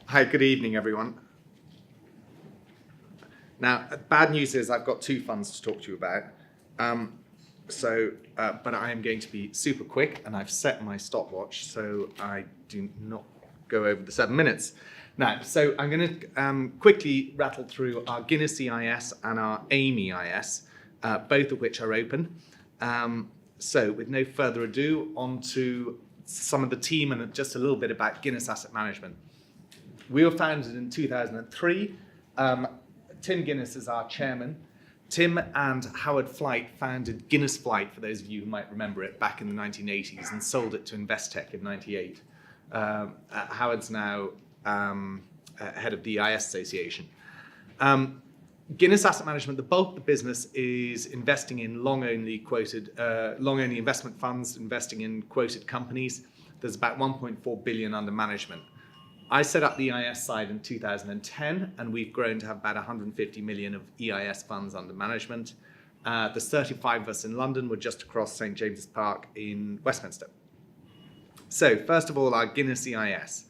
Hi, good evening, everyone. Now, bad news is I've got two funds to talk to you about. But I am going to be super quick, and I've set my stopwatch so I do not go over the 7 minutes. Now, so I'm going to quickly rattle through our Guinness EIS and our AIM EIS, both of which are open. So with no further ado, on to some of the team and just a little bit about Guinness Asset Management. We were founded in 2003. Tim Guinness is our chairman. Tim and Howard Flight founded Guinness Flight, for those of you who might remember it, back in the 1980s and sold it to Investec in 98. Howard's now head of the EIS Association. Guinness Asset Management, the bulk of the business is investing in long-only investment funds, investing in quoted companies. There's about 1.4 billion under management. I set up the EIS side in 2010, and we've grown to have about 150 million of EIS funds under management. There's 35 of us in London. We're just across St. James's Park in Westminster. So first of all, our Guinness EIS.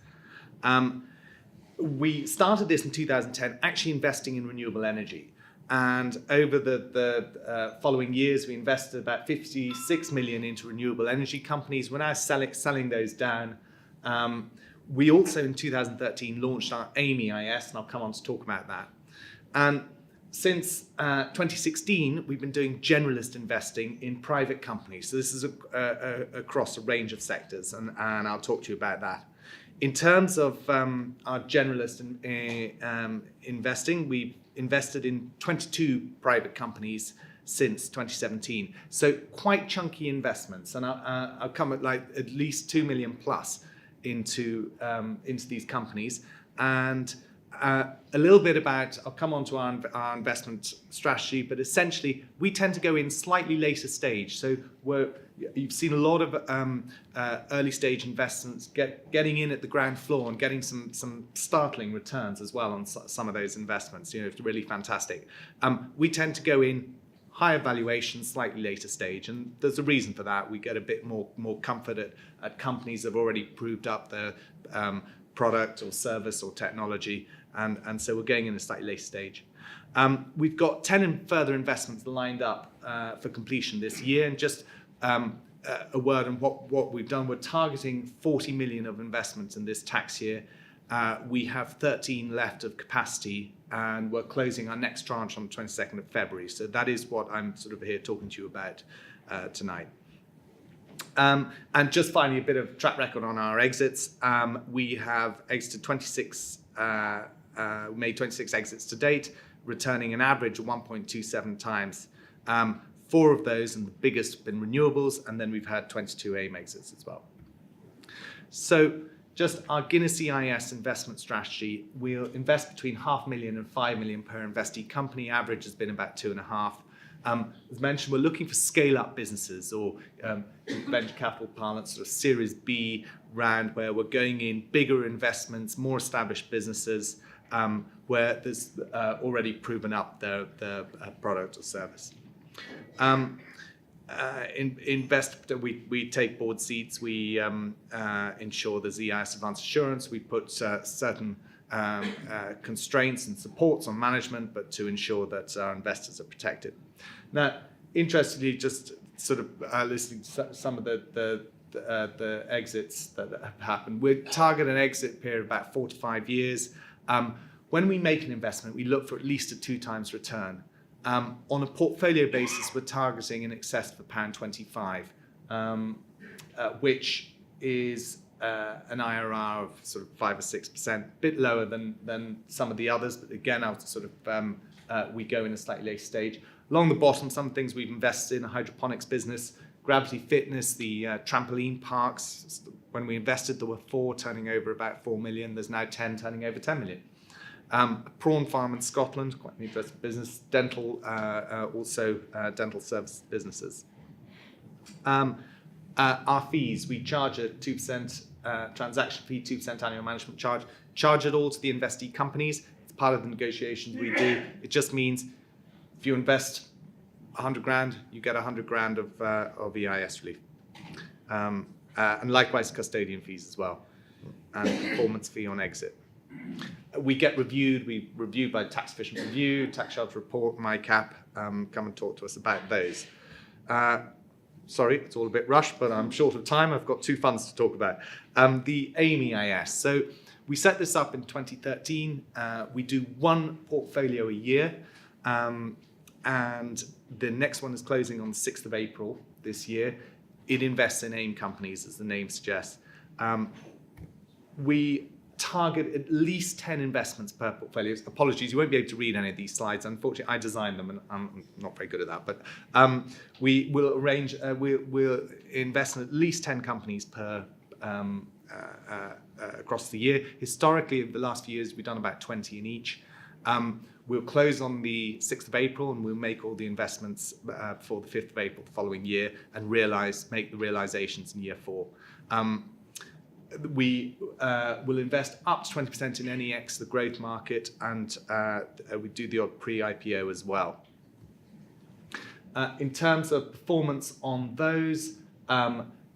We started this in 2010, actually investing in renewable energy. And over the following years, we invested about 56 million into renewable energy companies. We're now selling those down. We also, in 2013, launched our AIM EIS, and I'll come on to talk about that. And since 2016, we've been doing generalist investing in private companies. So this is across a range of sectors, and I'll talk to you about that. In terms of our generalist investing, we've invested in 22 private companies since 2017. So quite chunky investments, and I'll come at least 2 million plus into these companies. And a little bit about, I'll come on to our investment strategy, but essentially we tend to go in slightly later stage. So you've seen a lot of early stage investments getting in at the ground floor and getting some startling returns as well on some of those investments. It's really fantastic. We tend to go in higher valuation, slightly later stage, and there's a reason for that. We get a bit more comfort at companies that have already proved up their product or service or technology, and so we're going in a slightly later stage. We've got 10 further investments lined up for completion this year, and just a word on what we've done. We're targeting 40 million of investments in this tax year. We have 13 left of capacity, and we're closing our next tranche on the 22nd of February. So that is what I'm sort of here talking to you about tonight. And just finally, a bit of track record on our exits. We have exited 26, made 26 exits to date, returning an average of 1.27 times. 4 of those, and the biggest have been renewables, and then we've had 22 AIM exits as well. So just our Guinness EIS investment strategy, we'll invest between 500,000 and 5 million per investee company. Average has been about 2.5. As mentioned, we're looking for scale-up businesses, or venture capital parlance, sort of Series B round, where we're going in bigger investments, more established businesses, where there's already proven up their product or service. We take board seats, we ensure there's EIS advanced assurance, we put certain constraints and supports on management, but to ensure that our investors are protected. Now, interestingly, just sort of listening to some of the exits that have happened, we target an exit period of about 4 to 5 years. When we make an investment, we look for at least a 2 times return. On a portfolio basis, we're targeting in excess of £1.25, which is an IRR of sort of 5 or 6%, a bit lower than some of the others, but again, I'll sort of we go in a slightly later stage. Along the bottom, some things we've invested in: a hydroponics business, Gravity Fitness, the trampoline parks. When we invested, there were 4 turning over about 4 million. There's now 10 turning over 10 million. A prawn farm in Scotland, quite an interesting business. Dental, also dental service businesses. Our fees, we charge a 2% transaction fee, 2% annual management charge. Charge it all to the investee companies. It's part of the negotiations we do. It just means if you invest 100 grand, you get 100 grand of EIS relief. And likewise, custodian fees as well, and performance fee on exit. We get reviewed. We reviewed by Tax Efficient Review, Tax Shelter Report, MyCap. Come and talk to us about those. Sorry, it's all a bit rushed, but I'm short of time. I've got two funds to talk about. The AIM-EIS. So we set this up in 2013. We do one portfolio a year, and the next one is closing on the 6th of April this year. It invests in AIM companies, as the name suggests. We target at least 10 investments per portfolio. Apologies, you won't be able to read any of these slides. Unfortunately, I designed them and I'm not very good at that. But we will we'll invest in at least 10 companies per across the year. Historically, over the last few years, we've done about 20 in each. We'll close on the 6th of April and we'll make all the investments for the 5th of April the following year and make the realizations in year 4. We will invest up to 20% in NEX, the growth market, and we do the odd pre-IPO as well. In terms of performance on those,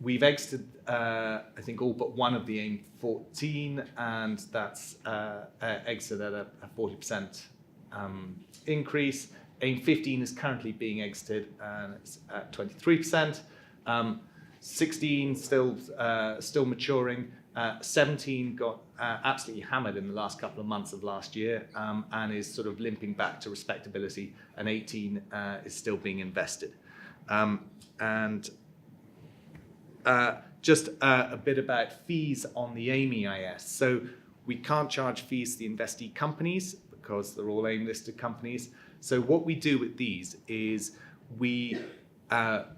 we've exited, I think, all but one of the AIM 14, and that's exited at a 40% increase. AIM 15 is currently being exited, and it's at 23%. 16 still maturing. 17 got absolutely hammered in the last couple of months of last year and is sort of limping back to respectability. And 18 is still being invested. Just a bit about fees on the AIM-EIS. So we can't charge fees to the investee companies because they're all AIM listed companies. So what we do with these is we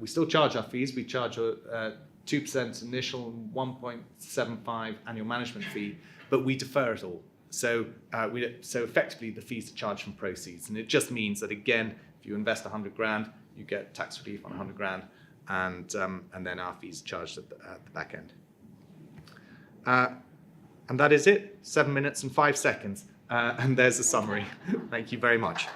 still charge our fees. We charge a 2% initial and 1.75 annual management fee, but we defer it all. So effectively the fees are charged from proceeds, and it just means that, again, if you invest 100 grand, you get tax relief on 100 grand, and then our fees are charged at the back end. And that is it. 7 minutes and 5 seconds, and there's a summary. Thank you very much.